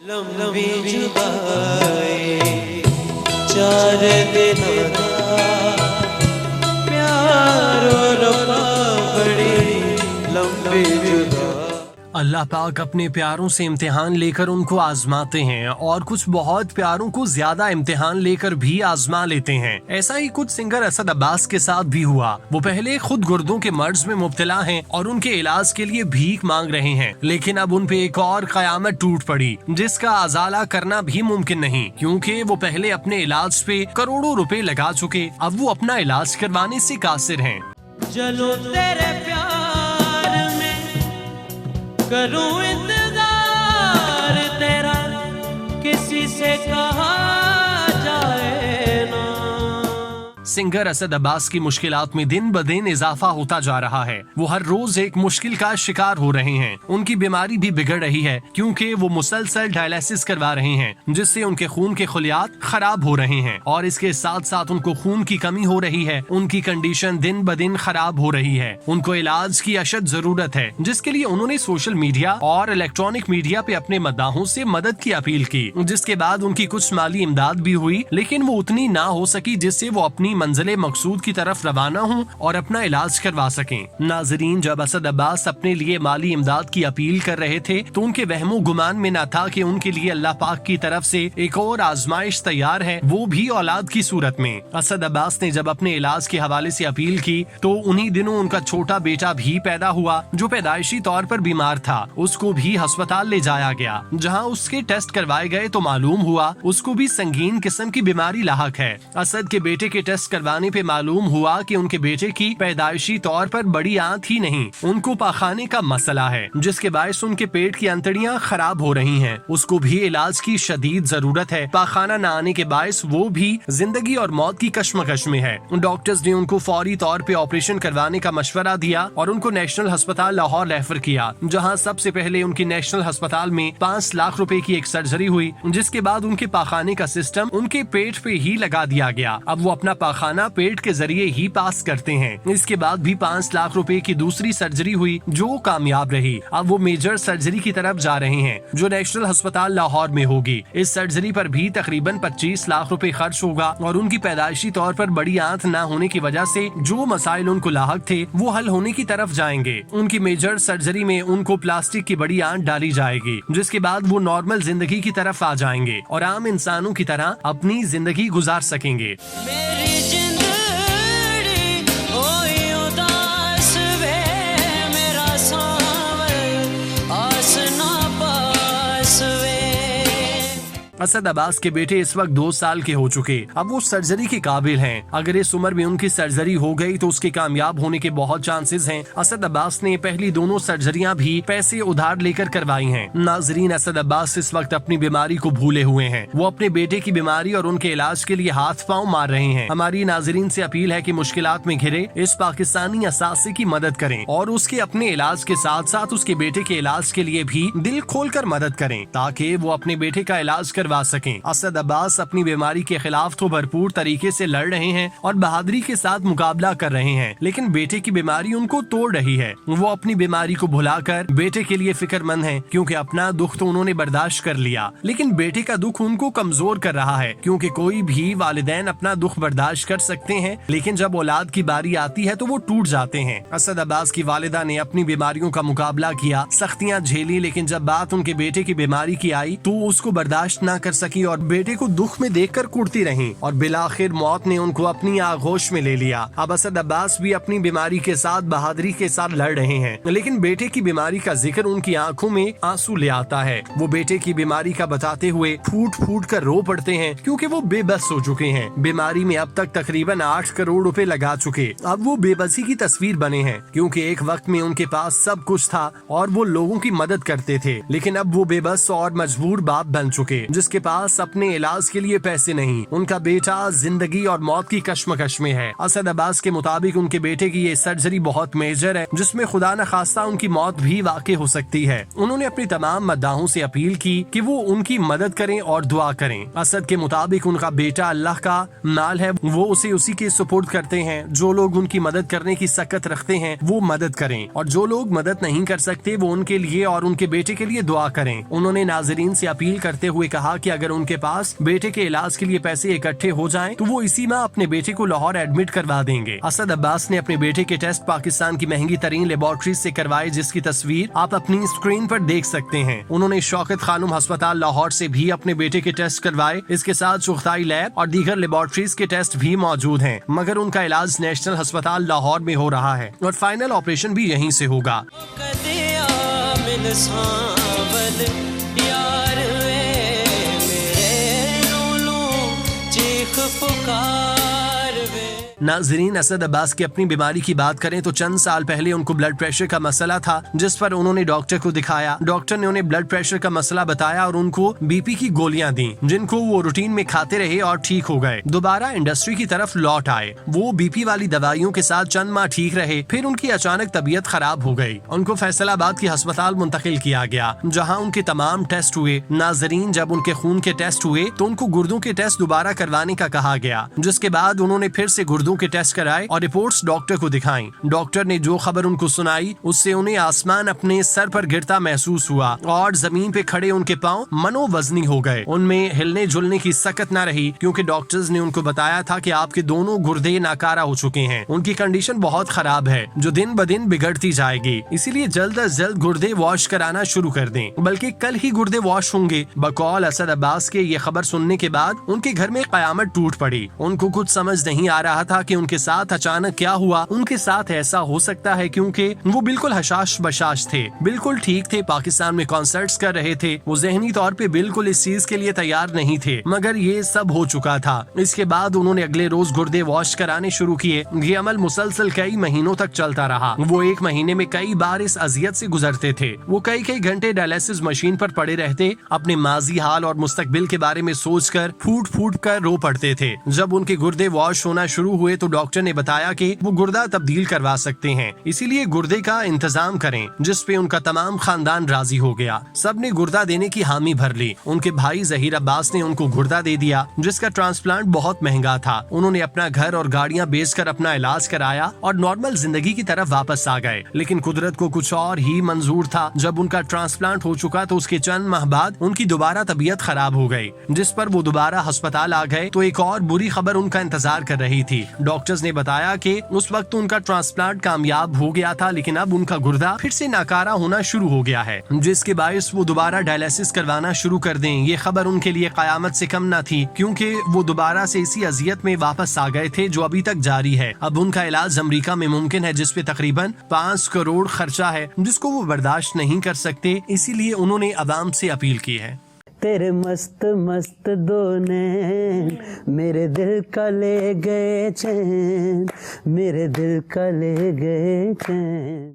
लंबी जुदाई 4 दिन प्यार और बड़ी लंबी जुदाई। अल्लाह पाक अपने प्यारों से इम्तिहान लेकर उनको आजमाते हैं और कुछ बहुत प्यारों को ज्यादा इम्तिहान लेकर भी आजमा लेते हैं। ऐसा ही कुछ सिंगर असद अब्बास के साथ भी हुआ। वो पहले खुद गुर्दों के मर्ज में मुब्तला हैं और उनके इलाज के लिए भीख मांग रहे हैं, लेकिन अब उन पे एक और कयामत टूट पड़ी जिसका अजाला करना भी मुमकिन नहीं, क्योंकि वो पहले अपने इलाज पे करोड़ों रुपए लगा चुके। अब वो अपना इलाज करवाने से कासिर हैं। चलो तेरे प्यार में करूं इंतजार तेरा, किसी से कहा जाए ना। सिंगर असद अब्बास की मुश्किलात में दिन ब दिन इजाफा होता जा रहा है। वो हर रोज एक मुश्किल का शिकार हो रहे हैं। उनकी बीमारी भी बिगड़ रही है क्योंकि वो मुसलसल डायलिसिस करवा रहे हैं, जिससे उनके खून के खलियात खराब हो रहे हैं और इसके साथ साथ उनको खून की कमी हो रही है। उनकी कंडीशन दिन ब दिन खराब हो रही है। उनको इलाज की अशद जरूरत है, जिसके लिए उन्होंने सोशल मीडिया और इलेक्ट्रॉनिक मीडिया पे अपने मद्दाहों से मदद की अपील की, जिसके बाद उनकी कुछ माली इमदाद भी हुई, लेकिन वो उतनी ना हो सकी जिससे वो अपनी मंजिले मकसूद की तरफ रवाना हों और अपना इलाज करवा सकें। नाजरीन, जब असद अब्बास अपने लिए माली इमदाद की अपील कर रहे थे तो उनके वहमो गुमान में न था कि उनके लिए अल्लाह पाक की तरफ से एक और आजमाइश तैयार है, वो भी औलाद की सूरत में। असद अब्बास ने जब अपने इलाज के हवाले से अपील की तो उन्हीं दिनों उनका छोटा बेटा भी पैदा हुआ, जो पैदाइशी तौर पर बीमार था। उसको भी अस्पताल ले जाया गया, जहाँ उसके टेस्ट करवाए गए तो मालूम हुआ उसको भी संगीन किस्म की बीमारी लाहक है। असद के बेटे के टेस्ट करवाने पे मालूम हुआ कि उनके बेटे की पैदाइशी तौर पर बड़ी आंत ही नहीं, उनको पाखाने का मसला है, जिसके बायस उनके पेट की अंतड़ियां खराब हो रही हैं। उसको भी इलाज की शदीद जरूरत है। पाखाना न आने के बायस वो भी जिंदगी और मौत की कश्मकश में है। डॉक्टर्स ने उनको फौरी तौर पे ऑपरेशन करवाने का मशवरा दिया और उनको नेशनल अस्पताल लाहौर रेफर किया, जहाँ सबसे पहले उनकी नेशनल अस्पताल में 5 लाख रुपए की एक सर्जरी हुई, जिसके बाद उनके पाखाने का सिस्टम उनके पेट पे ही लगा दिया गया। अब वो अपना पाखाना पेट के जरिए ही पास करते हैं। इसके बाद भी 5 लाख रुपए की दूसरी सर्जरी हुई, जो कामयाब रही। अब वो मेजर सर्जरी की तरफ जा रहे हैं, जो नेशनल अस्पताल लाहौर में होगी। इस सर्जरी पर भी तकरीबन 25 लाख रुपए खर्च होगा और उनकी पैदाइशी तौर पर बड़ी आंत न होने की वजह से जो मसाइल उनको लाहक थे वो हल होने की तरफ जाएंगे। उनकी मेजर सर्जरी में उनको प्लास्टिक की बड़ी आंत डाली जाएगी, जिसके बाद वो नॉर्मल जिंदगी की तरफ आ जाएंगे और आम इंसानों की तरह अपनी जिंदगी गुजार सकेंगे। मेरी जिंदड़ी होई उदास वे, मेरा सांवल आस ना पास वे। असद अब्बास के बेटे इस वक्त 2 साल के हो चुके। अब वो सर्जरी के काबिल हैं। अगर इस उम्र में उनकी सर्जरी हो गई तो उसके कामयाब होने के बहुत चांसेस हैं। असद अब्बास ने पहली दोनों सर्जरियां भी पैसे उधार लेकर करवाई हैं। नाजरीन, असद अब्बास इस वक्त अपनी बीमारी को भूले हुए हैं। वो अपने बेटे की बीमारी और उनके इलाज के लिए हाथ पांव मार रहे हैं। हमारी नाजरीन से अपील है कि मुश्किलात में घिरे इस पाकिस्तानी असासे की मदद करें और उसके अपने इलाज के साथ साथ उसके बेटे के इलाज के लिए भी दिल खोल कर मदद करें, ताकि वो अपने बेटे का इलाज करवा सकें। असद अब्बास अपनी बीमारी के खिलाफ तो भरपूर तरीके से लड़ रहे हैं और बहादुरी के साथ मुकाबला कर रहे हैं, लेकिन बेटे की बीमारी उनको तोड़ रही है। वो अपनी बीमारी को भुलाकर बेटे के लिए फिक्रमंद हैं, क्योंकि अपना दुख तो उन्होंने बर्दाश्त कर लिया, लेकिन बेटे का दुख उनको कमजोर कर रहा है। क्योंकि कोई भी वालिदैन अपना दुख बर्दाश्त कर सकते हैं, लेकिन जब औलाद की बारी आती है तो वो टूट जाते हैं। असद अब्बास की वालिदा ने अपनी बीमारियों का मुकाबला किया, सख्तियां झेली, लेकिन जब बात उनके बेटे की बीमारी की आई तो उसको बर्दाश्त न कर सकी और बेटे को दुख में देखकर कुड़ती रहीं और बिलाखिर मौत ने उनको अपनी आगोश में ले लिया। अब असद अब्बास भी अपनी बीमारी के साथ बहादुरी के साथ लड़ रहे हैं, लेकिन बेटे की बीमारी का जिक्र उनकी आंखों में आंसू ले आता है। वो बेटे की बीमारी का बताते हुए फूट फूट कर रो पड़ते हैं, क्योंकि वो बेबस हो चुके हैं। बीमारी में अब तक तकरीबन 8 करोड़ रुपए लगा चुके। अब वो बेबसी की तस्वीर बने हैं, क्योंकि एक वक्त में उनके पास सब कुछ था और वो लोगों की मदद करते थे, लेकिन अब वो बेबस और मजबूर बाप बन चुके, جس کے پاس اپنے علاج کے لیے پیسے نہیں. ان کا بیٹا زندگی اور موت کی کشمکش میں ہے. اسد عباس کے مطابق ان کے بیٹے کی یہ سرجری بہت میجر ہے جس میں خدا نہ خواستہ ان کی موت بھی واقع ہو سکتی ہے. انہوں نے اپنی تمام مداحوں سے اپیل کی کہ وہ ان کی مدد کریں اور دعا کریں. اسد کے مطابق ان کا بیٹا اللہ کا مال ہے, وہ اسے اسی کے سپورٹ کرتے ہیں. جو لوگ ان کی مدد کرنے کی سکت رکھتے ہیں وہ مدد کریں, اور جو لوگ مدد نہیں کر سکتے وہ ان کے لیے اور ان کے بیٹے کے لیے دعا کریں. انہوں نے ناظرین سے اپیل کرتے ہوئے کہا کہ اگر ان کے پاس بیٹے کے علاج کے لیے پیسے اکٹھے ہو جائیں تو وہ اسی ماہ اپنے بیٹے کو لاہور ایڈمٹ کروا دیں گے. اسد عباس نے اپنے بیٹے کے ٹیسٹ پاکستان کی مہنگی ترین لیبارٹریز سے کروائے, جس کی تصویر آپ اپنی اسکرین پر دیکھ سکتے ہیں. انہوں نے شوکت خانم ہسپتال لاہور سے بھی اپنے بیٹے کے ٹیسٹ کروائے. اس کے ساتھ چغتائی لیب اور دیگر لیبارٹریز کے ٹیسٹ بھی موجود ہیں, مگر ان کا علاج نیشنل ہسپتال لاہور میں ہو رہا ہے اور فائنل آپریشن بھی یہیں سے ہوگا. ناظرین, اسد عباس کی اپنی بیماری کی بات کریں تو چند سال پہلے ان کو بلڈ پریشر کا مسئلہ تھا, جس پر انہوں نے ڈاکٹر کو دکھایا. ڈاکٹر نے انہیں بلڈ پریشر کا مسئلہ بتایا اور ان کو بی پی کی گولیاں دیں, جن کو وہ روٹین میں کھاتے رہے اور ٹھیک ہو گئے. دوبارہ انڈسٹری کی طرف لوٹ آئے. وہ بی پی والی دوائیوں کے ساتھ چند ماہ ٹھیک رہے, پھر ان کی اچانک طبیعت خراب ہو گئی. ان کو فیصل آباد کی ہسپتال منتقل کیا گیا, جہاں ان کے تمام ٹیسٹ ہوئے. ناظرین, جب ان کے خون کے ٹیسٹ ہوئے تو ان کو گردوں کے ٹیسٹ دوبارہ کروانے کا کہا گیا, جس کے بعد انہوں نے پھر سے گردوں کے ٹیسٹ کرائے اور رپورٹس ڈاکٹر کو دکھائیں. ڈاکٹر نے جو خبر ان کو سنائی اس سے انہیں آسمان اپنے سر پر گرتا محسوس ہوا اور زمین پہ کھڑے ان کے پاؤں منو وزنی ہو گئے. ان میں ہلنے جلنے کی سکت نہ رہی, کیونکہ ڈاکٹرز نے ان کو بتایا تھا کہ آپ کے دونوں گردے ناکارہ ہو چکے ہیں. ان کی کنڈیشن بہت خراب ہے جو دن بدن بگڑتی جائے گی, اسی لیے جلد از جلد گردے واش کرانا شروع کر دیں, بلکہ کل ہی گردے واش ہوں گے. بقول اسد عباس کے یہ خبر سننے کے بعد ان کے گھر میں قیامت ٹوٹ پڑی. ان کو کچھ سمجھ نہیں آ رہا تھا کہ ان کے ساتھ اچانک کیا ہوا. ان کے ساتھ ایسا ہو سکتا ہے کیونکہ وہ بالکل حشاش بشاش تھے, بالکل ٹھیک تھے, پاکستان میں کنسرٹس کر رہے تھے, وہ ذہنی طور پہ بالکل اس چیز کے لیے تیار نہیں تھے, مگر یہ سب ہو چکا تھا. اس کے بعد انہوں نے اگلے روز گردے واش کرانے شروع کیے. یہ عمل مسلسل کئی مہینوں تک چلتا رہا. وہ ایک مہینے میں کئی بار اس اذیت سے گزرتے تھے. وہ کئی گھنٹے ڈائلیسس مشین پر پڑے رہتے, اپنے ماضی, حال اور مستقبل کے بارے میں سوچ کر پھوٹ کر رو پڑتے تھے. جب ان کے گردے واش ہونا شروع ہوئے تو ڈاکٹر نے بتایا کہ وہ گردہ تبدیل کروا سکتے ہیں, اسی لیے گردے کا انتظام کریں, جس پہ ان کا تمام خاندان راضی ہو گیا. سب نے گردہ دینے کی حامی بھر لی. ان کے بھائی ظہیر عباس نے ان کو گردہ دے دیا, جس کا ٹرانسپلانٹ بہت مہنگا تھا. انہوں نے اپنا گھر اور گاڑیاں بیچ کر اپنا علاج کرایا اور نارمل زندگی کی طرف واپس آ گئے. لیکن قدرت کو کچھ اور ہی منظور تھا. جب ان کا ٹرانسپلانٹ ہو چکا تو اس کے چند ماہ بعد ان کی دوبارہ طبیعت خراب ہو گئی, جس پر وہ دوبارہ ہسپتال آ گئے تو ایک اور بری خبر ان کا انتظار کر رہی تھی. ڈاکٹرز نے بتایا کہ اس وقت ان کا ٹرانسپلانٹ کامیاب ہو گیا تھا, لیکن اب ان کا گردہ پھر سے ناکارہ ہونا شروع ہو گیا ہے, جس کے باعث وہ دوبارہ ڈائلیسس کروانا شروع کر دیں. یہ خبر ان کے لیے قیامت سے کم نہ تھی, کیونکہ وہ دوبارہ سے اسی اذیت میں واپس آ گئے تھے جو ابھی تک جاری ہے. اب ان کا علاج امریکہ میں ممکن ہے, جس پہ تقریباً 5 کروڑ خرچہ ہے, جس کو وہ برداشت نہیں کر سکتے. اسی لیے انہوں نے عوام سے اپیل کی ہے. تیرے مست مست دو نین میرے دل کا لے گئے چین, میرے دل کا لے گئے چین.